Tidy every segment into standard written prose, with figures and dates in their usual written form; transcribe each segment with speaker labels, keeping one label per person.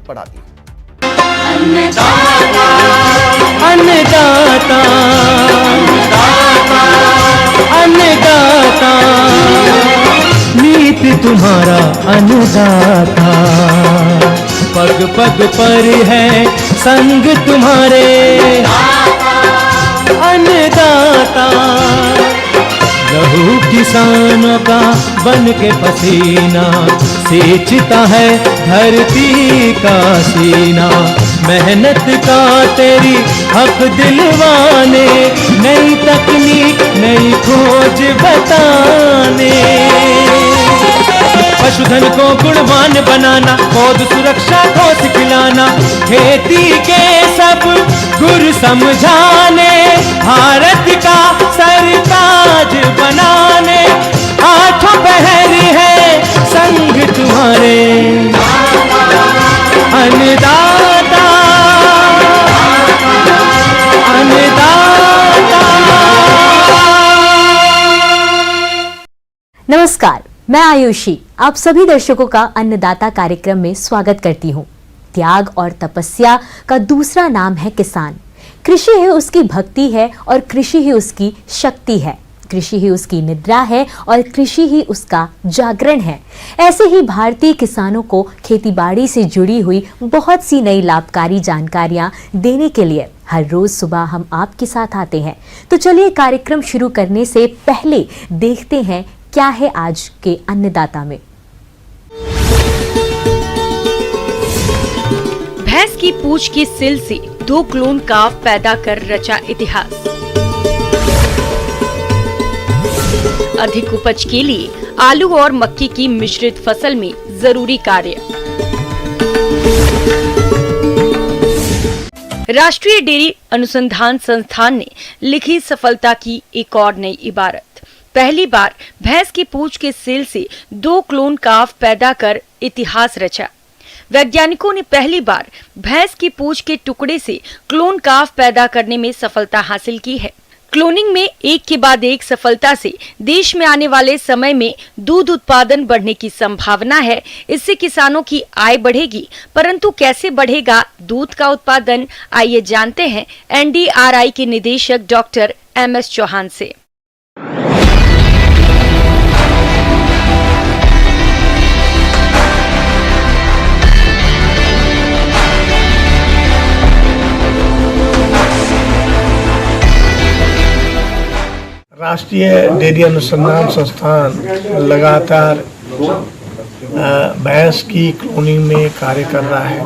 Speaker 1: बढ़ा दी।
Speaker 2: अन्नदाता अन्नदाता नीत तुम्हारा अन्नदाता, पग पग पर है संग तुम्हारे अन्नदाता। लहू किसानों का बन के पसीना सींचता है धरती का सीना, मेहनत का तेरी हक दिलवाने, नई तकनीक नई खोज बताने। पशुधन को गुणवान बनाना, पौध सुरक्षा को सिखलाना, खेती के सब गुर समझाने, भारत का सरताज बनाने, आठों पहर है संग तुम्हारे अन्नदाता अन्नदाता।
Speaker 3: नमस्कार, मैं आयुषी आप सभी दर्शकों का अन्नदाता कार्यक्रम में स्वागत करती हूँ। त्याग और तपस्या का दूसरा नाम है किसान। कृषि ही उसकी भक्ति है और कृषि ही उसकी शक्ति है, कृषि ही उसकी निद्रा है और कृषि ही उसका जागरण है। ऐसे ही भारतीय किसानों को खेतीबाड़ी से जुड़ी हुई बहुत सी नई लाभकारी जानकारियां देने के लिए हर रोज सुबह हम आपके साथ आते हैं। तो चलिए कार्यक्रम शुरू करने से पहले देखते हैं क्या है आज के अन्नदाता में।
Speaker 4: भैंस की पूंछ की सिल से 2 क्लोन काव पैदा कर रचा इतिहास। अधिक उपज के लिए आलू और मक्की की मिश्रित फसल में जरूरी कार्य। राष्ट्रीय डेयरी अनुसंधान संस्थान ने लिखी सफलता की एक और नई इबारत। पहली बार भैंस की पूंछ के सिल से 2 क्लोन काव पैदा कर इतिहास रचा। वैज्ञानिकों ने पहली बार भैंस की पूंछ के टुकड़े से क्लोन काव पैदा करने में सफलता हासिल की है। क्लोनिंग में एक के बाद एक सफलता से देश में आने वाले समय में दूध उत्पादन बढ़ने की संभावना है। इससे किसानों की आय बढ़ेगी, परंतु कैसे बढ़ेगा दूध का उत्पादन, आइए जानते हैं NDRI के निदेशक डॉक्टर MS चौहान से।
Speaker 5: राष्ट्रीय डेयरी अनुसंधान संस्थान लगातार भैंस की क्लोनिंग में कार्य कर रहा है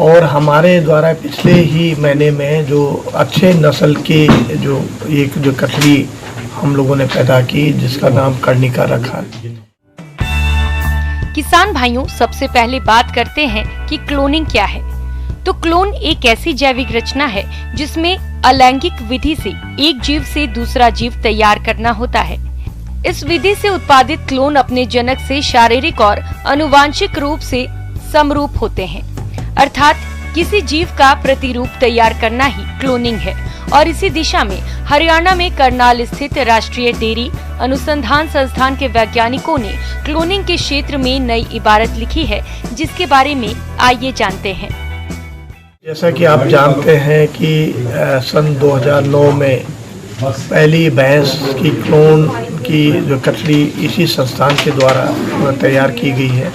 Speaker 5: और हमारे द्वारा पिछले ही महीने में जो अच्छे नस्ल के जो कटरी हम लोगों ने पैदा की, जिसका नाम कर्णिका रखा।
Speaker 4: किसान भाइयों, सबसे पहले बात करते हैं कि क्लोनिंग क्या है। तो क्लोन एक ऐसी जैविक रचना है जिसमें अलैंगिक विधि से एक जीव से दूसरा जीव तैयार करना होता है। इस विधि से उत्पादित क्लोन अपने जनक से शारीरिक और आनुवांशिक रूप से समरूप होते हैं, अर्थात किसी जीव का प्रतिरूप तैयार करना ही क्लोनिंग है। और इसी दिशा में हरियाणा में करनाल स्थित राष्ट्रीय डेयरी अनुसंधान संस्थान के वैज्ञानिकों ने क्लोनिंग के क्षेत्र में नई इबारत लिखी है, जिसके बारे में आइए जानते हैं।
Speaker 5: जैसा कि आप जानते हैं कि सन 2009 में पहली भैंस की क्लोन की जो कटरी इसी संस्थान के द्वारा तैयार की गई है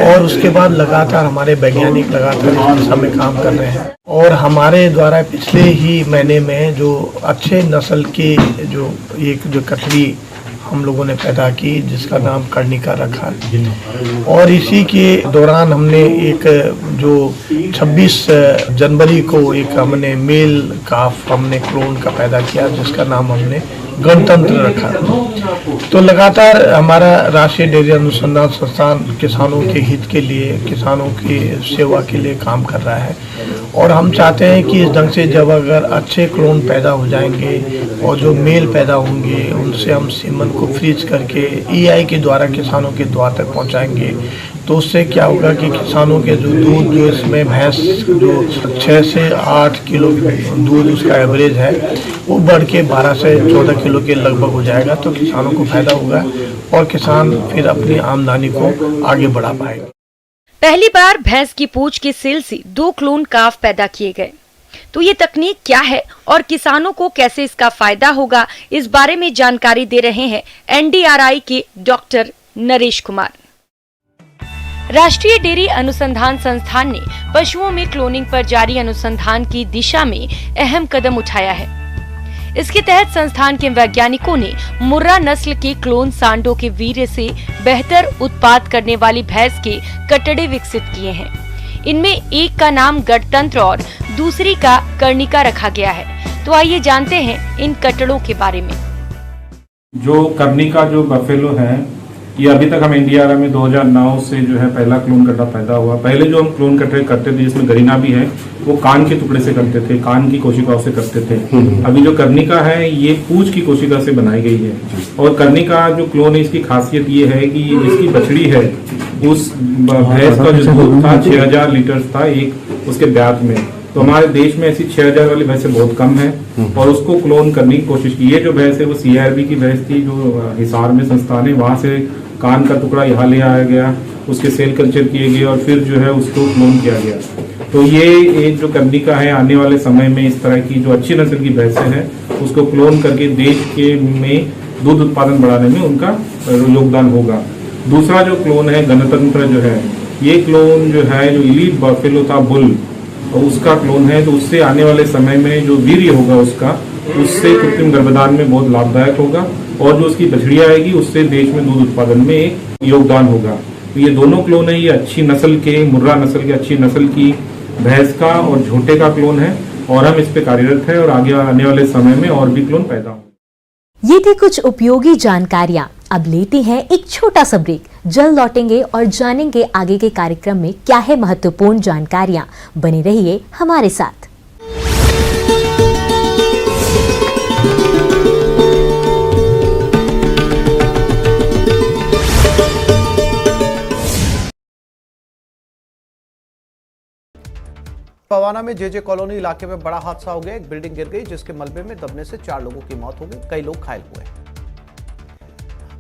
Speaker 5: और उसके बाद लगातार हमारे वैज्ञानिक लगातार इस दिशा में काम कर रहे हैं। और हमारे द्वारा पिछले ही महीने में जो अच्छे नस्ल के जो कटरी हम लोगों ने पैदा की, जिसका नाम कर्णिका रखा। और इसी के दौरान हमने एक जो 26 जनवरी को एक हमने मेल काफ हमने क्लोन का पैदा किया, जिसका नाम हमने गणतंत्र रखा। तो लगातार हमारा राष्ट्रीय डेयरी अनुसंधान संस्थान किसानों के हित के लिए, किसानों की सेवा के लिए काम कर रहा है और हम चाहते हैं कि इस ढंग से जब अगर अच्छे क्लोन पैदा हो जाएंगे और जो मेल पैदा होंगे उनसे हम सीमन को फ्रीज करके EI के द्वारा किसानों के द्वार तक पहुंचाएंगे, तो उससे क्या होगा कि किसानों के जो दूध जो इसमें भैंस जो 6 से 8 किलो दूध उसका एवरेज है वो बढ़ के 12 से 14 किलो के लगभग हो जाएगा। तो किसानों को फायदा होगा और किसान फिर अपनी आमदनी को आगे बढ़ा पाएगा।
Speaker 4: पहली बार भैंस की पूंछ के सेल से 2 क्लोन काफ पैदा किए गए। तो ये तकनीक क्या है और किसानों को कैसे इसका फायदा होगा, इस बारे में जानकारी दे रहे हैं NDRI के डॉक्टर नरेश कुमार। राष्ट्रीय डेयरी अनुसंधान संस्थान ने पशुओं में क्लोनिंग पर जारी अनुसंधान की दिशा में अहम कदम उठाया है। इसके तहत संस्थान के वैज्ञानिकों ने मुर्रा नस्ल के क्लोन सांडों के वीर्य से बेहतर उत्पाद करने वाली भैंस के कटड़े विकसित किए हैं। इनमें एक का नाम गणतंत्र और दूसरी का कर्णिका रखा गया है। तो आइए जानते हैं इन कटड़ों के बारे में।
Speaker 1: जो कर्णिका जो बफेलो है, ये अभी तक हम NDRI में 2009 से जो है पहला क्लोन कटड़ा पैदा हुआ। पहले जो हम क्लोन कटड़े करते थे, जिसमें गरीना भी है, वो कान के टुकड़े से करते थे, कान की कोशिकाओं से करते थे। अभी जो कर्णिका है, ये पूंछ की कोशिका से बनाई गई है। और कर्णिका जो क्लोन है, इसकी खासियत ये है कि जिसकी बछड़ी है, उस भैंस का जो दूध था 6000 लीटर था एक उसके ब्यात में। तो हमारे देश में ऐसी 6000 वाली भैंसें बहुत कम है और उसको क्लोन करने की कोशिश की। ये जो भैंस है वो CRB की भैंस थी, जो हिसार में संस्थान है, वहाँ से कान का टुकड़ा यहाँ ले आया गया, उसके सेल कल्चर किए गए और फिर जो है उसको क्लोन किया गया। तो ये एक जो कर्णिका है, आने वाले समय में इस तरह की जो अच्छी नस्ल की भैंसें हैं, उसको क्लोन करके देश के में दूध उत्पादन बढ़ाने में उनका योगदान होगा। दूसरा जो क्लोन है गणतंत्र जो है, ये क्लोन जो है जो इलीट बफेलो था बुल, उसका क्लोन है। तो उससे आने वाले समय में जो वीर्य होगा उसका, उससे कृत्रिम गर्भधान में बहुत लाभदायक होगा और जो उसकी बछड़ियाँ आएगी उससे देश में दूध उत्पादन में एक योगदान होगा। तो ये दोनों क्लोन है, ये अच्छी नस्ल के, मुर्रा नस्ल के अच्छी नस्ल की भैंस का और झोटे का क्लोन है और हम इस पे कार्यरत है और आगे आने वाले समय में और भी क्लोन पैदा होंगे।
Speaker 3: ये थी कुछ उपयोगी जानकारियां। अब लेते हैं एक छोटा सा ब्रेक। जल्द लौटेंगे और जानेंगे आगे के कार्यक्रम में क्या है महत्वपूर्ण जानकारियां। बने रहिए हमारे साथ।
Speaker 6: पवाना में JJ कॉलोनी इलाके में बड़ा हादसा हो गया। एक बिल्डिंग गिर गई जिसके मलबे में दबने से 4 लोगों की मौत हो गई, कई लोग घायल हुए।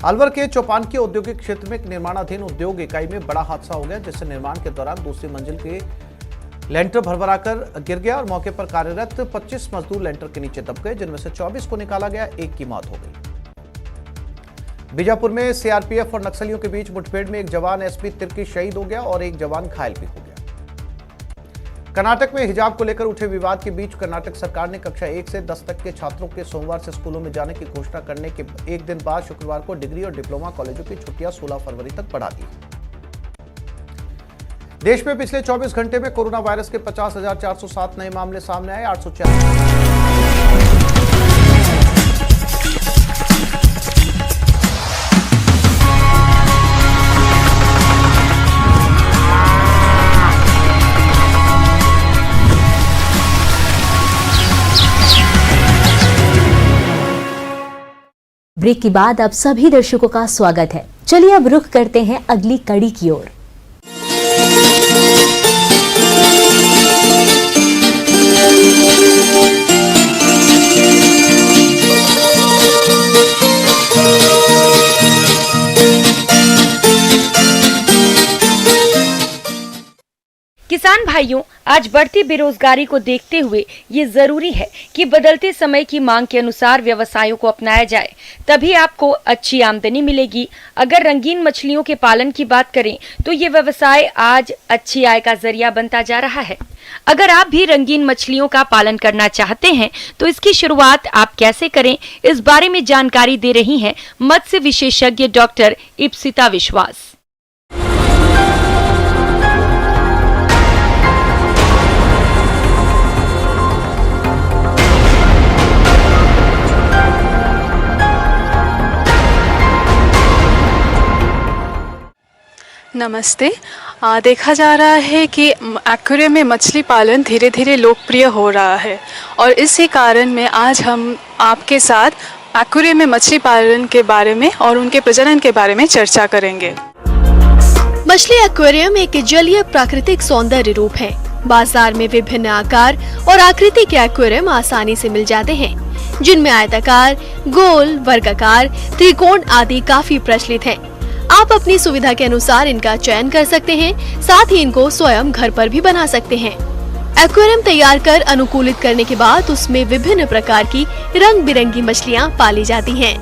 Speaker 6: अलवर के चौपानकी औद्योगिक क्षेत्र में एक निर्माणाधीन उद्योग इकाई में बड़ा हादसा हो गया, जिससे निर्माण के दौरान दूसरी मंजिल के लेंटर भरभराकर गिर गया और मौके पर कार्यरत 25 मजदूर लेंटर के नीचे दब गए, जिनमें से 24 को निकाला गया, एक की मौत हो गई। बीजापुर में CRPF और नक्सलियों के बीच मुठभेड़ में एक जवान SP तिर्की शहीद हो गया और एक जवान घायल भी हो गया। कर्नाटक में हिजाब को लेकर उठे विवाद के बीच कर्नाटक सरकार ने कक्षा 1 से 10 तक के छात्रों के सोमवार से स्कूलों में जाने की घोषणा करने के एक दिन बाद शुक्रवार को डिग्री और डिप्लोमा कॉलेजों की छुट्टियां 16 फरवरी तक बढ़ा दी। देश में पिछले 24 घंटे में कोरोना वायरस के 50,407 नए मामले सामने आए। 804
Speaker 3: ब्रेक के बाद अब सभी दर्शकों का स्वागत है। चलिए अब रुख करते हैं अगली कड़ी की ओर।
Speaker 4: किसान भाइयों, आज बढ़ती बेरोजगारी को देखते हुए ये जरूरी है कि बदलते समय की मांग के अनुसार व्यवसायों को अपनाया जाए, तभी आपको अच्छी आमदनी मिलेगी। अगर रंगीन मछलियों के पालन की बात करें तो ये व्यवसाय आज अच्छी आय का जरिया बनता जा रहा है। अगर आप भी रंगीन मछलियों का पालन करना चाहते हैं तो इसकी शुरुआत आप कैसे करें, इस बारे में जानकारी दे रही हैं मत्स्य विशेषज्ञ डॉक्टर इप्सिता विश्वास।
Speaker 7: नमस्ते। देखा जा रहा है कि एक्वेरियम में मछली पालन धीरे धीरे लोकप्रिय हो रहा है और इसी कारण में आज हम आपके साथ एक्वेरियम में मछली पालन के बारे में और उनके प्रजनन के बारे में चर्चा करेंगे।
Speaker 8: मछली एक्वेरियम एक जलीय प्राकृतिक सौंदर्य रूप है। बाजार में विभिन्न आकार और आकृति के एक्वेरियम आसानी से मिल जाते हैं, जिनमें आयताकार, गोल, वर्गाकार, त्रिकोण आदि काफी प्रचलित हैं। आप अपनी सुविधा के अनुसार इनका चयन कर सकते हैं, साथ ही इनको स्वयं घर पर भी बना सकते हैं। एक्वेरियम तैयार कर अनुकूलित करने के बाद उसमें विभिन्न प्रकार की रंग बिरंगी मछलियाँ पाली जाती हैं।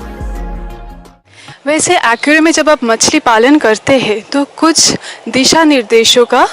Speaker 7: वैसे एक्वेरियम में जब आप मछली पालन करते हैं तो कुछ दिशा निर्देशों का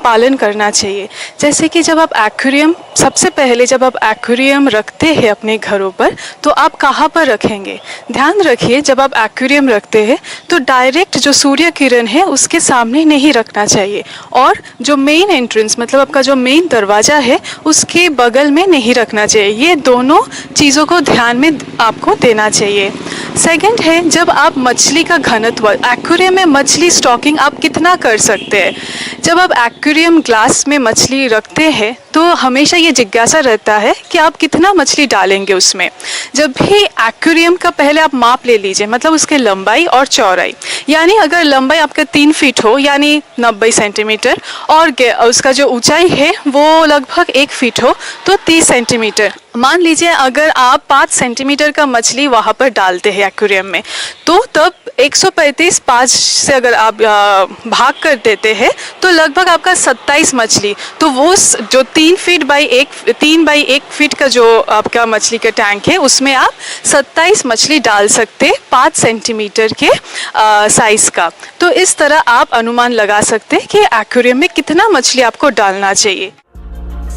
Speaker 7: पालन करना चाहिए। जैसे कि जब आप एक्वेरियम सबसे पहले जब आप एक्वेरियम रखते हैं अपने घरों पर तो आप कहाँ पर रखेंगे। ध्यान रखिए जब आप एक्वेरियम रखते हैं तो डायरेक्ट जो सूर्य किरण है उसके सामने नहीं रखना चाहिए और जो मेन एंट्रेंस मतलब आपका जो मेन दरवाज़ा है उसके बगल में नहीं रखना चाहिए। ये दोनों चीज़ों को ध्यान में आपको देना चाहिए। सेकंड है जब आप मछली का घनत्व एक्वेरियम में मछली स्टॉकिंग आप कितना कर सकते हैं। जब आप एक्वेरियम ग्लास में मछली रखते हैं तो हमेशा ये जिज्ञासा रहता है कि आप कितना मछली डालेंगे उसमें। जब भी एक्वेरियम का पहले आप माप ले लीजिए मतलब उसके लंबाई और चौड़ाई, यानी अगर लंबाई आपका 3 फीट हो यानी 90 सेंटीमीटर और उसका जो ऊंचाई है वो लगभग 1 फीट हो तो 30 सेंटीमीटर। मान लीजिए अगर आप 5 सेंटीमीटर का मछली वहाँ पर डालते हैं एक्वेरियम में तो तब 135 5 से अगर आप भाग कर देते हैं तो लगभग आपका 27 मछली, तो वो जो 3 बाई 1 फीट का जो आपका मछली का टैंक है उसमें आप 27 मछली डाल सकते 5 सेंटीमीटर के साइज़ का। तो इस तरह आप अनुमान लगा सकते कि एक्वेरियम में कितना मछली आपको डालना चाहिए।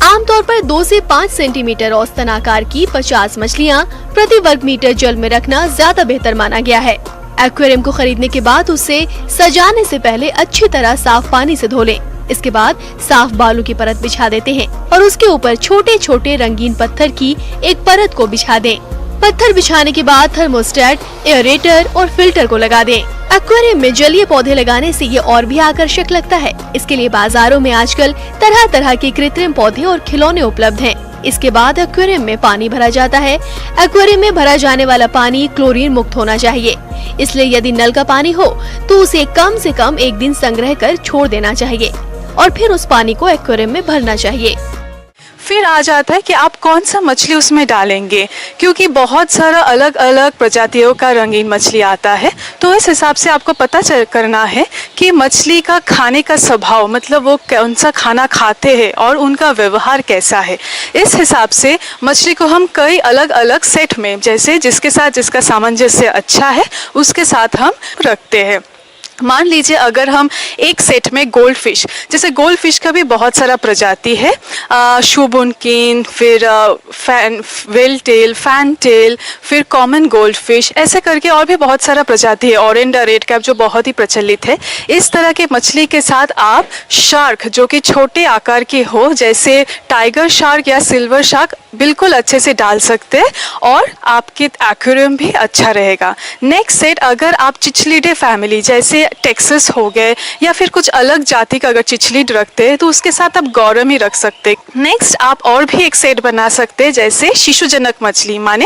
Speaker 8: आमतौर पर 2 से 5 सेंटीमीटर औसतन आकार की 50 मछलियाँ प्रति वर्ग मीटर जल में रखना ज्यादा बेहतर माना गया है। एक्वेरियम को खरीदने के बाद उसे सजाने से पहले अच्छी तरह साफ पानी से धो लें। इसके बाद साफ बालू की परत बिछा देते हैं और उसके ऊपर छोटे छोटे रंगीन पत्थर की एक परत को बिछा दें। पत्थर बिछाने के बाद थर्मोस्टेट, एयरेटर और फिल्टर को लगा दें। एक्वेरियम में जलीय पौधे लगाने से ये और भी आकर्षक लगता है। इसके लिए बाजारों में आजकल तरह तरह के कृत्रिम पौधे और खिलौने उपलब्ध हैं। इसके बाद एक्वेरियम में पानी भरा जाता है। एक्वेरियम में भरा जाने वाला पानी क्लोरीन मुक्त होना चाहिए, इसलिए यदि नल का पानी हो तो उसे कम से कम 1 दिन संग्रह कर छोड़ देना चाहिए और फिर उस पानी को एक्वेरियम में भरना चाहिए।
Speaker 7: फिर आ जाता है कि आप कौन सा मछली उसमें डालेंगे, क्योंकि बहुत सारा अलग अलग प्रजातियों का रंगीन मछली आता है। तो इस हिसाब से आपको पता करना है कि मछली का खाने का स्वभाव मतलब वो कौन सा खाना खाते हैं और उनका व्यवहार कैसा है। इस हिसाब से मछली को हम कई अलग अलग सेट में जैसे जिसके साथ जिसका सामंजस्य अच्छा है उसके साथ हम रखते हैं। मान लीजिए अगर हम एक सेट में गोल्ड फिश, जैसे गोल्ड फिश का भी बहुत सारा प्रजाति है, शूबुनकिन, फिर वेल टेल, फैन टेल, फिर कॉमन गोल्ड फिश, ऐसे करके और भी बहुत सारा प्रजाति है। ओरेंडा रेड कैप जो बहुत ही प्रचलित है। इस तरह के मछली के साथ आप शार्क जो कि छोटे आकार के हो जैसे टाइगर शार्क या सिल्वर शार्क बिल्कुल अच्छे से डाल सकते हैं और आपके एक्वेरियम भी अच्छा रहेगा। नेक्स्ट सेट अगर आप चिचलिडे फैमिली जैसे टेक्सस हो गए या फिर कुछ अलग जाति का अगर चिचलिड रखते हैं तो उसके साथ आप गौरम ही रख सकते हैं। नेक्स्ट आप और भी एक सेट बना सकते हैं जैसे शिशुजनक मछली माने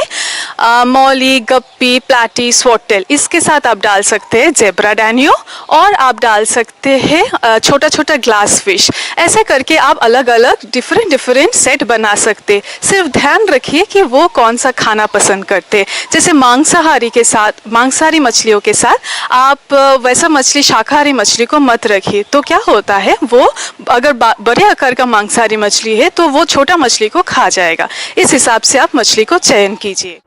Speaker 7: मौली, गप्पी, प्लाटी, स्वॉटेल, इसके साथ आप डाल सकते हैं जेब्रा डैनियो और आप डाल सकते हैं छोटा छोटा ग्लास फिश। ऐसे करके आप अलग अलग डिफरेंट सेट बना सकते। सिर्फ ध्यान रखिए कि वो कौन सा खाना पसंद करते। जैसे मांसाहारी मछलियों के साथ आप वैसा मछली शाकाहारी मछली को मत रखिए। तो क्या होता है वो अगर बड़े आकार का मांसाहारी मछली है तो वो छोटा मछली को खा जाएगा। इस हिसाब से आप मछली को चयन कीजिए।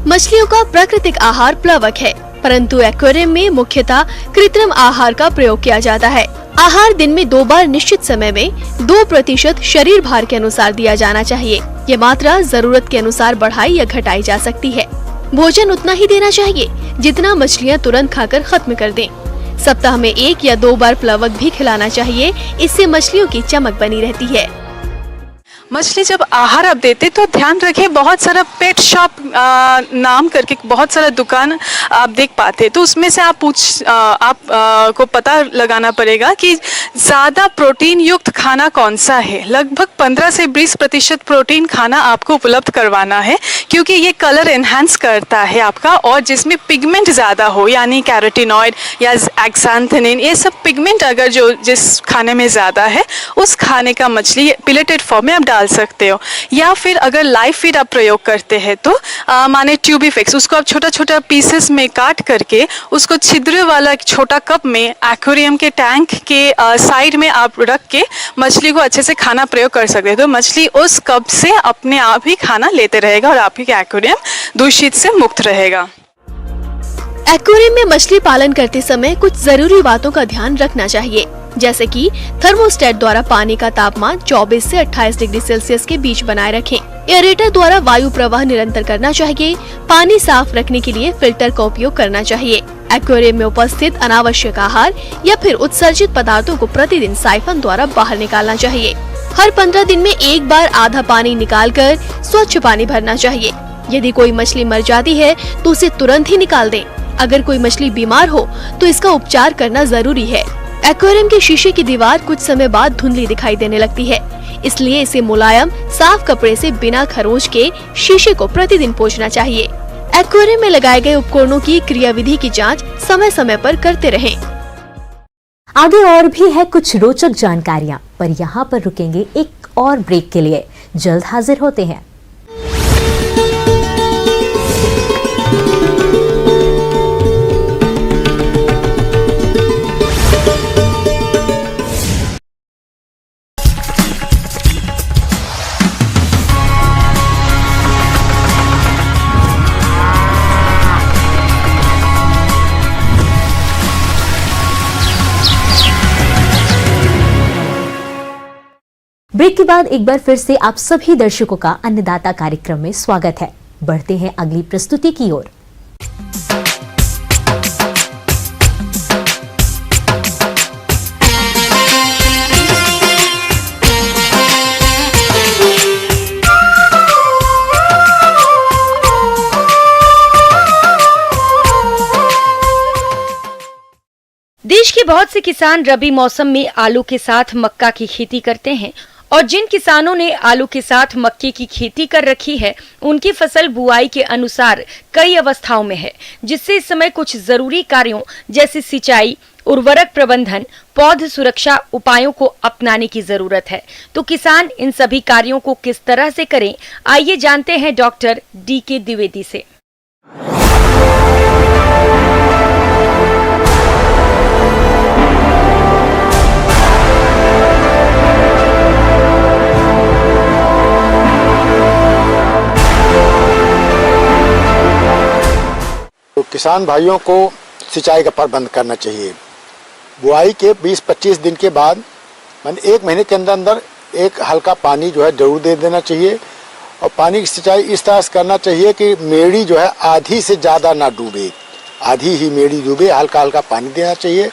Speaker 8: मछलियों का प्राकृतिक आहार प्लवक है, परंतु एक्वेरियम में मुख्यतः कृत्रिम आहार का प्रयोग किया जाता है। आहार दिन में 2 बार निश्चित समय में 2% शरीर भार के अनुसार दिया जाना चाहिए। ये मात्रा जरूरत के अनुसार बढ़ाई या घटाई जा सकती है। भोजन उतना ही देना चाहिए जितना मछलियाँ तुरंत खाकर खत्म कर दें। सप्ताह में 1 या 2 बार प्लवक भी खिलाना चाहिए, इससे मछलियों की चमक बनी रहती है।
Speaker 7: मछली जब आहार आप देते तो ध्यान रखिए बहुत सारा पेट शॉप नाम करके बहुत सारा दुकान आप देख पाते, तो उसमें से आप को पता लगाना पड़ेगा कि ज़्यादा प्रोटीन युक्त खाना कौन सा है। लगभग 15 से 20% प्रोटीन खाना आपको उपलब्ध करवाना है, क्योंकि ये कलर एनहांस करता है आपका, और जिसमें पिगमेंट ज़्यादा हो यानी कैरोटिनॉइड या एक्सांथनिन, ये सब पिगमेंट अगर जिस खाने में ज़्यादा है उस खाने का मछली पिलेटेड फॉर्म में आप डाल डाल सकते हो। या फिर अगर लाइव फीड आप प्रयोग करते हैं तो माने ट्यूबिफिक्स, उसको आप छोटा छोटा पीसेस में काट करके उसको छिद्र वाला एक छोटा कप में एक्वेरियम के टैंक के साइड में आप रख के मछली को अच्छे से खाना प्रयोग कर सकते हैं। तो मछली उस कप से अपने आप ही खाना लेते रहेगा और आपके एक्वेरियम दूषित से मुक्त रहेगा।
Speaker 8: एक्वेरियम में मछली पालन करते समय कुछ जरूरी बातों का ध्यान रखना चाहिए, जैसे कि थर्मोस्टेट द्वारा पानी का तापमान 24 से 28 डिग्री सेल्सियस के बीच बनाए रखें। एरेटर द्वारा वायु प्रवाह निरंतर करना चाहिए। पानी साफ रखने के लिए फिल्टर का उपयोग करना चाहिए। एक्वेरियम में उपस्थित अनावश्यक आहार या फिर उत्सर्जित पदार्थों को प्रतिदिन साइफन द्वारा बाहर निकालना चाहिए। हर 15 दिन में एक बार आधा पानी निकालकर स्वच्छ पानी भरना चाहिए। यदि कोई मछली मर जाती है तो उसे तुरंत ही निकाल दें। अगर कोई मछली बीमार हो तो इसका उपचार करना जरूरी है। एक्वेरियम के शीशे की दीवार कुछ समय बाद धुंधली दिखाई देने लगती है, इसलिए इसे मुलायम साफ कपड़े से बिना खरोंच के शीशे को प्रतिदिन पोंछना चाहिए। एक्वेरियम में लगाए गए उपकरणों की क्रियाविधि की जांच समय समय पर करते रहें।
Speaker 3: आगे और भी है कुछ रोचक जानकारियां, पर यहाँ पर रुकेंगे एक और ब्रेक के लिए। जल्द हाजिर होते हैं। ब्रेक के बाद एक बार फिर से आप सभी दर्शकों का अन्नदाता कार्यक्रम में स्वागत है। बढ़ते हैं अगली प्रस्तुति की ओर।
Speaker 4: देश के बहुत से किसान रबी मौसम में आलू के साथ मक्का की खेती करते हैं और जिन किसानों ने आलू के साथ मक्के की खेती कर रखी है उनकी फसल बुआई के अनुसार कई अवस्थाओं में है, जिससे इस समय कुछ जरूरी कार्यों जैसे सिंचाई, उर्वरक प्रबंधन, पौध सुरक्षा उपायों को अपनाने की जरूरत है। तो किसान इन सभी कार्यों को किस तरह से करें, आइए जानते हैं डॉक्टर DK द्विवेदी से।
Speaker 9: तो किसान भाइयों को सिंचाई का प्रबंध करना चाहिए। बुआई के 20-25 दिन के बाद माने 1 महीने के अंदर अंदर एक हल्का पानी जो है जरूर दे देना चाहिए। और पानी की सिंचाई इस तरह से करना चाहिए कि मेड़ी जो है आधी से ज़्यादा ना डूबे, आधी ही मेड़ी डूबे, हल्का हल्का पानी देना चाहिए।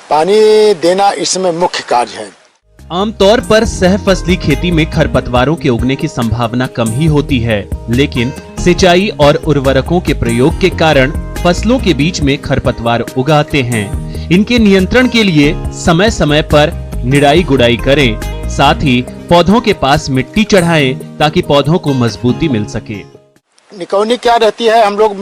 Speaker 9: पानी देना इसमें मुख्य कार्य है।
Speaker 10: आमतौर पर सहफसली खेती में खरपतवारों के उगने की संभावना कम ही होती है, लेकिन सिंचाई और उर्वरकों के प्रयोग के कारण फसलों के बीच में खरपतवार उग आते हैं। इनके नियंत्रण के लिए समय समय पर निराई गुड़ाई करें, साथ ही पौधों के पास मिट्टी चढ़ाएं ताकि पौधों को मजबूती मिल सके।
Speaker 9: निकौनी क्या रहती है, हम लोग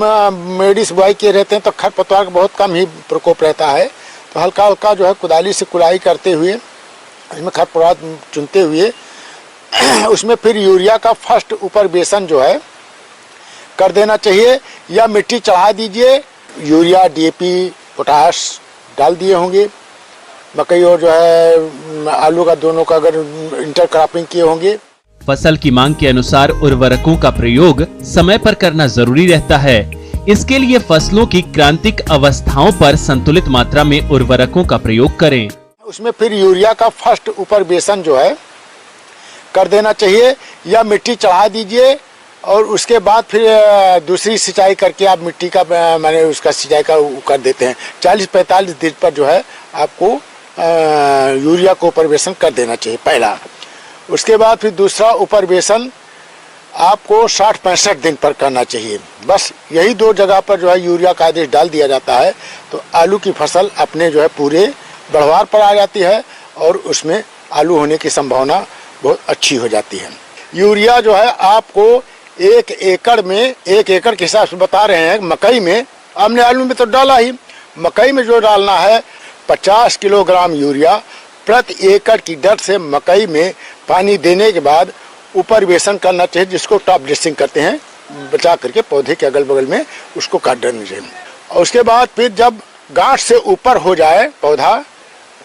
Speaker 9: मेड़ी से बुआई किए रहते हैं तो खरपतवार का बहुत कम ही प्रकोप रहता है। तो हल्का हल्का जो है कुदाली से कुड़ाई करते हुए इसमें खरपतवार चुनते हुए उसमें फिर यूरिया का फर्स्ट ऊपर बेसन जो है कर देना चाहिए, या मिट्टी चढ़ा दीजिए। यूरिया, DAP, पोटाश डाल दिए होंगे। मकई और जो है आलू का दोनों का अगर इंटरक्रॉपिंग किए होंगे।
Speaker 10: फसल की मांग के अनुसार उर्वरकों का प्रयोग समय पर करना जरूरी रहता है। इसके लिए फसलों की क्रांतिक अवस्थाओं पर संतुलित मात्रा में उर्वरकों का प्रयोग करें।
Speaker 9: उसमें फिर यूरिया का फर्स्ट ऊपर बेसन जो है कर देना चाहिए, या मिट्टी चढ़ा दीजिए और उसके बाद फिर दूसरी सिंचाई करके आप मिट्टी का माने उसका सिंचाई का कर देते हैं। 40-45 दिन पर जो है आपको यूरिया को ऊपर बेसन कर देना चाहिए पहला। उसके बाद फिर दूसरा ऊपर बेसन आपको 60-65 दिन पर करना चाहिए। बस यही 2 जगह पर जो है यूरिया का आदेश डाल दिया जाता है तो आलू की फसल अपने जो है पूरे बढ़वार पर आ जाती है और उसमें आलू होने की संभावना बहुत अच्छी हो जाती है। यूरिया जो है आपको 1 एकड़ में 1 एकड़ के हिसाब से बता रहे हैं। मकई में हमने आलू में तो डाला ही, मकई में जो डालना है 50 किलोग्राम यूरिया प्रति एकड़ की दर से मकई में पानी देने के बाद ऊपर बेसन करना चाहिए, जिसको टॉप ड्रेसिंग कहते हैं, बचा करके पौधे के अगल बगल में उसको काट देना चाहिए। और उसके बाद फिर जब गांठ से ऊपर हो जाए, पौधा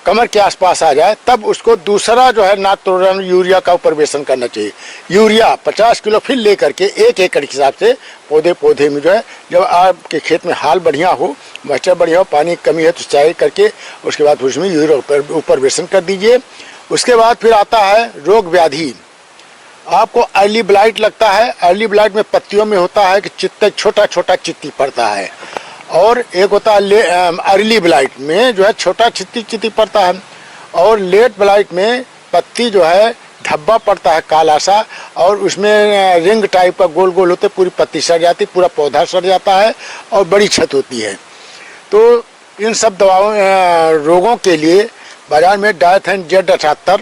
Speaker 9: कमर के आसपास आ जाए, तब उसको दूसरा जो है नाइट्रोजन यूरिया का ऊपर बेसन करना चाहिए। यूरिया 50 किलो फिर लेकर के 1 एकड़ के हिसाब से पौधे में जो है, जब आपके खेत में हाल बढ़िया हो, मॉइस्चर बढ़िया हो, पानी की कमी है तो सिंचाई करके उसके बाद उसमें यूरिया ऊपर बेसन कर दीजिए। उसके बाद फिर आता है रोग व्याधि। आपको अर्ली ब्लाइट लगता है। अर्ली ब्लाइट में पत्तियों में होता है कि छोटा छोटा चित्ती पड़ता है, और एक होता है अर्ली ब्लाइट में जो है छोटा चित्ती पड़ता है, और लेट ब्लाइट में पत्ती जो है धब्बा पड़ता है काला सा, और उसमें रिंग टाइप का गोल गोल होते, पूरी पत्ती सड़ जाती, पूरा पौधा सड़ जाता है और बड़ी क्षति होती है। तो इन सब दवाओं रोगों के लिए बाजार में डायथेन Z78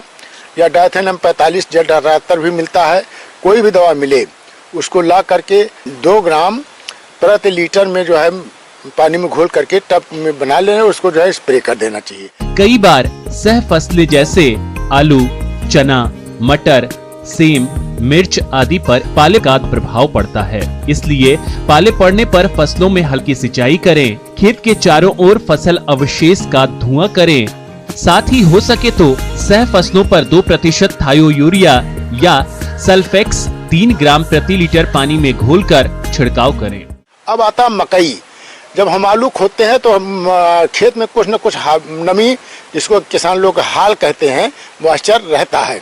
Speaker 9: या डायथेन M45 Z78 भी मिलता है। कोई भी दवा मिले उसको ला करके 2 ग्राम प्रति लीटर में जो है पानी में घोल करके टब में बना लेना, उसको जो है स्प्रे कर देना चाहिए।
Speaker 10: कई बार सह फसलें जैसे आलू, चना, मटर, सेम, मिर्च आदि पर पाले का प्रभाव पड़ता है। इसलिए पाले पड़ने पर फसलों में हल्की सिंचाई करें। खेत के चारों ओर फसल अवशेष का धुआं करें। साथ ही हो सके तो सह फसलों पर 2% थायो यूरिया या सल्फेक्स 3 ग्राम प्रति लीटर पानी में घोलकर छिड़काव करें।
Speaker 9: अब आता मकई। जब हम आलू खोदते हैं तो हम खेत में कुछ न कुछ नमी, जिसको किसान लोग हाल कहते हैं, मॉइस्चर रहता है।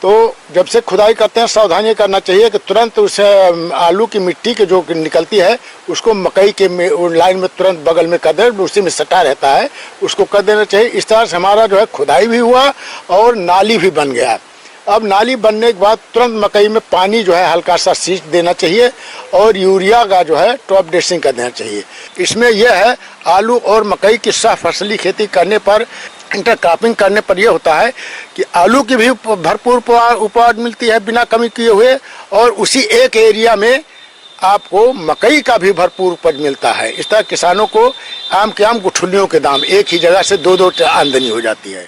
Speaker 9: तो जब से खुदाई करते हैं सावधानी करना चाहिए कि तुरंत उस आलू की मिट्टी के जो निकलती है उसको मकई के लाइन में तुरंत बगल में कर दे, उसी में सटा रहता है, उसको कर देना चाहिए। इस तरह से हमारा जो है खुदाई भी हुआ और नाली भी बन गया। अब नाली बनने के बाद तुरंत मकई में पानी जो है हल्का सा सींच देना चाहिए, और यूरिया का जो है टॉप ड्रेसिंग कर देना चाहिए। इसमें यह है, आलू और मकई की सह फसली खेती करने पर, इंटरक्रॉपिंग करने पर यह होता है कि आलू की भी भरपूर उपज मिलती है बिना कमी किए हुए, और उसी एक एरिया में आपको मकई का भी भरपूर उपज मिलता है। इस तरह किसानों को आम के आम गुठलियों के दाम एक ही जगह से 2 आमदनी हो जाती है।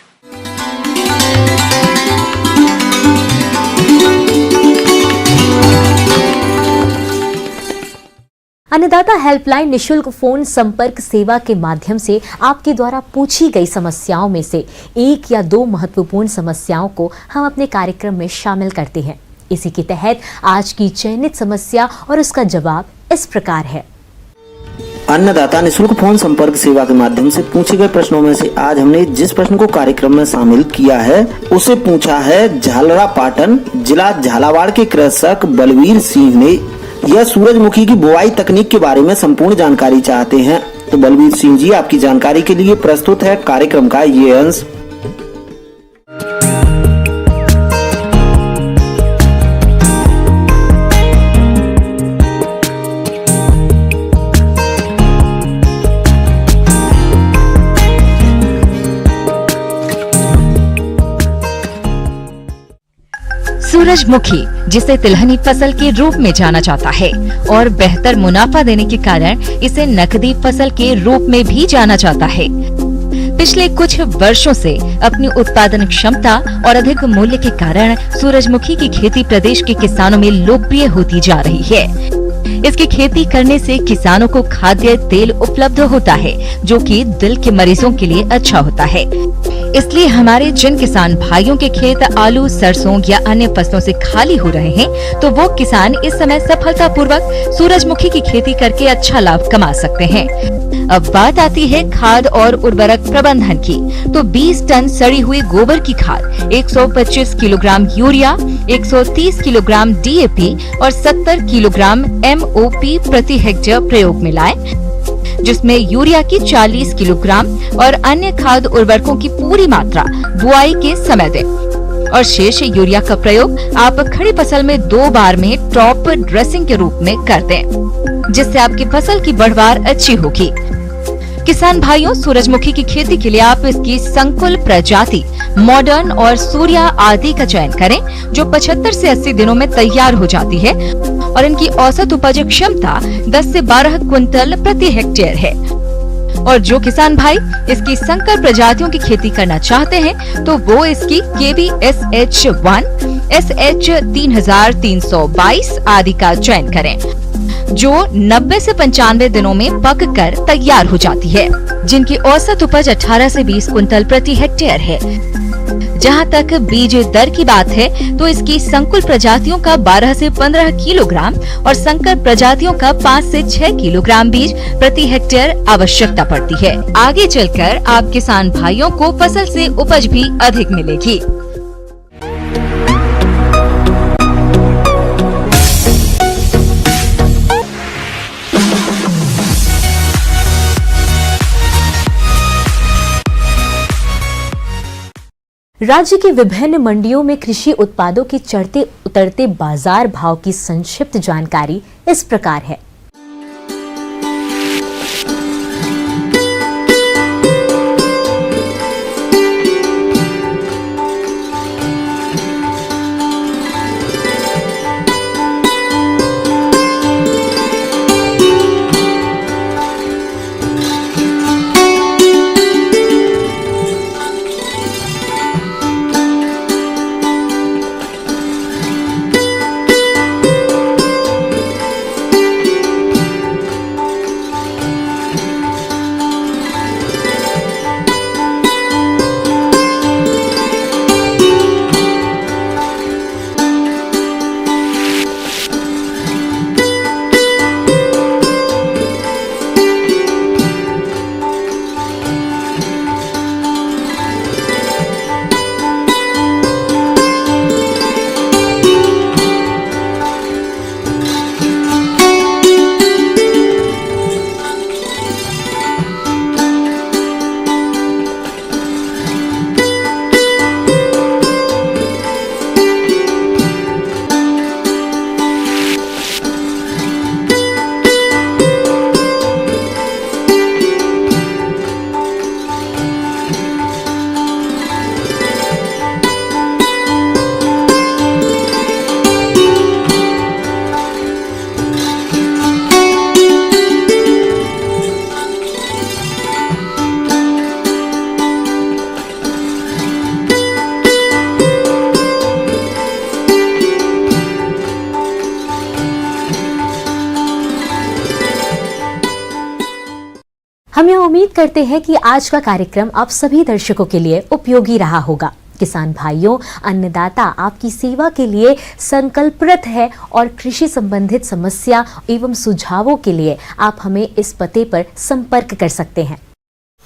Speaker 3: अन्नदाता हेल्पलाइन निशुल्क फोन संपर्क सेवा के माध्यम से आपके द्वारा पूछी गई समस्याओं में से 1 या 2 महत्वपूर्ण समस्याओं को हम अपने कार्यक्रम में शामिल करते हैं। इसी के तहत आज की चयनित समस्या और उसका जवाब इस प्रकार है।
Speaker 11: अन्नदाता निशुल्क फोन संपर्क सेवा के माध्यम से पूछे गए प्रश्नों में से आज हमने जिस प्रश्न को कार्यक्रम में शामिल किया है उसे पूछा है झालरा पाटन जिला झालावाड़ के कृषक बलवीर सिंह ने। यह सूरजमुखी की बुआई तकनीक के बारे में संपूर्ण जानकारी चाहते हैं। तो बलवीर सिंह जी, आपकी जानकारी के लिए प्रस्तुत है कार्यक्रम का ये अंश।
Speaker 12: सूरजमुखी, जिसे तिलहनी फसल के रूप में जाना जाता है और बेहतर मुनाफा देने के कारण इसे नकदी फसल के रूप में भी जाना जाता है, पिछले कुछ वर्षों से अपनी उत्पादन क्षमता और अधिक मूल्य के कारण सूरजमुखी की खेती प्रदेश के किसानों में लोकप्रिय होती जा रही है। इसकी खेती करने से किसानों को खाद्य तेल उपलब्ध होता है, जो कि दिल के मरीजों के लिए अच्छा होता है। इसलिए हमारे जिन किसान भाइयों के खेत आलू, सरसों या अन्य फसलों से खाली हो रहे हैं, तो वो किसान इस समय सफलतापूर्वक सूरजमुखी की खेती करके अच्छा लाभ कमा सकते हैं। अब बात आती है खाद और उर्वरक प्रबंधन की। तो 20 टन सड़ी हुई गोबर की खाद, 125 किलोग्राम यूरिया, 130 किलोग्राम DAP और 70 किलोग्राम MOP प्रति हेक्टेयर प्रयोग में लाएं, जिसमें यूरिया की 40 किलोग्राम और अन्य खाद उर्वरकों की पूरी मात्रा बुआई के समय दें। और शेष यूरिया का प्रयोग आप खड़ी फसल में 2 बार में टॉप ड्रेसिंग के रूप में कर दें, जिससे आपकी फसल की बढ़वार अच्छी होगी। किसान भाइयों, सूरजमुखी की खेती के लिए आप इसकी संकुल प्रजाति मॉडर्न और सूर्या आदि का चयन करें, जो 75 से 80 दिनों में तैयार हो जाती है और इनकी औसत उपज क्षमता 10 से 12 क्विंटल प्रति हेक्टेयर है। और जो किसान भाई इसकी संकर प्रजातियों की खेती करना चाहते हैं, तो वो इसकी KB SH1, SH 3322 आदि का चयन करें, जो 90 से 95 दिनों में पक कर तैयार हो जाती है, जिनकी औसत उपज 18 से 20 कुंतल प्रति हेक्टेयर है। जहां तक बीज दर की बात है तो इसकी संकुल प्रजातियों का 12 से 15 किलोग्राम और संकर प्रजातियों का 5 से 6 किलोग्राम बीज प्रति हेक्टेयर आवश्यकता पड़ती है। आगे चलकर आप किसान भाइयों को फसल से उपज भी अधिक मिलेगी।
Speaker 3: राज्य की विभिन्न मंडियों में कृषि उत्पादों के चढ़ते उतरते बाजार भाव की संक्षिप्त जानकारी इस प्रकार है। हम यह उम्मीद करते हैं कि आज का कार्यक्रम आप सभी दर्शकों के लिए उपयोगी रहा होगा। किसान भाइयों, अन्नदाता आपकी सेवा के लिए संकल्परत है और कृषि संबंधित समस्या एवं सुझावों के लिए आप हमें इस पते पर संपर्क कर सकते हैं।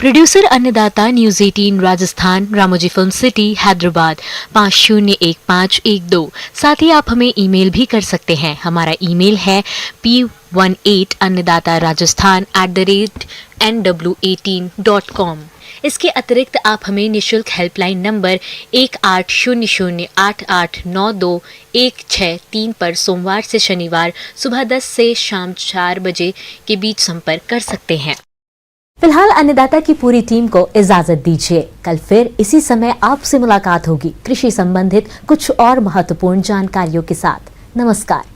Speaker 3: प्रोड्यूसर अन्नदाता, news 18 Rajasthan, Ramoji film city, Hyderabad 501512। साथ ही आप हमें ईमेल भी कर सकते हैं। हमारा ईमेल है p18annadattarajasthan@nw18.com। इसके अतिरिक्त आप हमें निशुल्क हेल्पलाइन नंबर 180088921633 पर सोमवार से शनिवार सुबह 10 से शाम 4 बजे के बीच संपर्क कर सकते हैं। फिलहाल अन्नदाता की पूरी टीम को इजाजत दीजिए। कल फिर इसी समय आपसे मुलाकात होगी कृषि संबंधित कुछ और महत्वपूर्ण जानकारियों के साथ। नमस्कार।